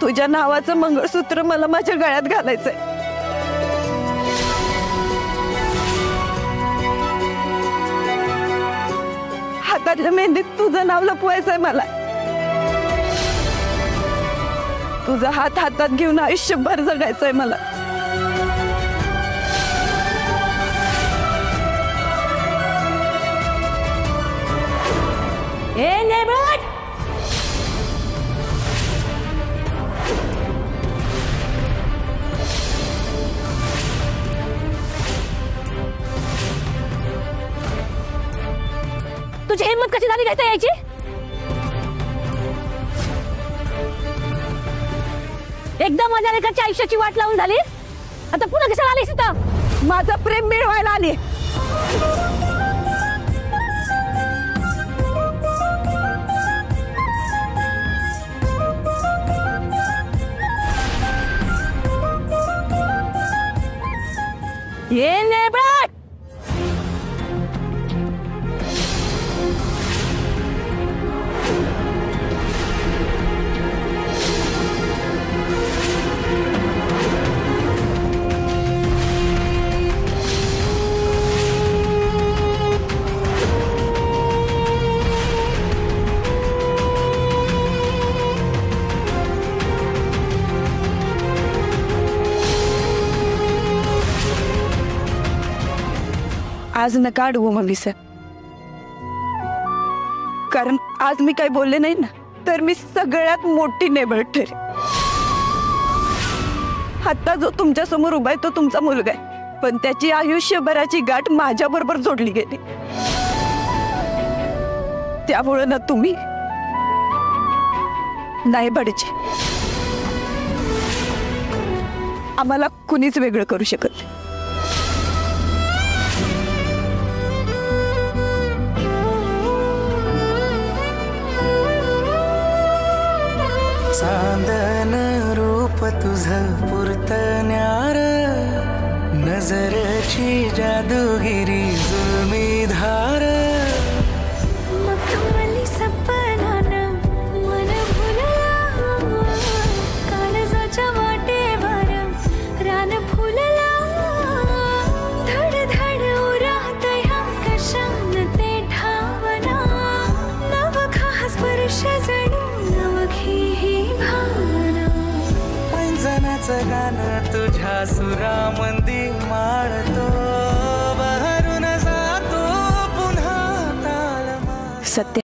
तुझ्या नावाचं मंगळसूत्र मला माझ्या गळ्यात घालायचंय। हातातल्या मेहंदीत तुझं नाव लपवायचंय मला। तुझा हात हातात घेऊन आयुष्यभर जगायचंय मला। ए नेबट, तुझी हिम्मत कशी झाली काय यायची? एकदा माझ्या लेकाच्या आयुष्याची वाट लावून झाली, आता पुन्हा कशाला आलीस इथं? माझं प्रेम मिळवायला आली। ये नेबट, आज नका अडवू मम्मी सर, कारण आज मी काही बोलले नाही ना तर मी सगळ्यात मोठी नेबळ ठरेन। आता जो तुमच्या समोर उभा आहे तो तुमचा मुलगा आहे, पण त्याची आयुष्यभराची गाठ माझ्या बरोबर जोडली गेली। त्यामुळे ना तुम्ही नाही बडचे, आम्हाला कुणीच वेगळं करू शकत नाही। चांदन रूप तुझं पुरतण्यार, नजरची जादूगिरी जुलमी धार। मखमली सपनानं मन भुलला, काळजाच्या वाटेवर रान फुलला। धड धड उरात ह्या कशान ते ठावना, नवखा स्पर्श जणू नवखी ही भावना। पैंजनाचं गाणं तुझ्या सुरामंदी माळतो, बहरून जातो पुन्हा ताल। सत्य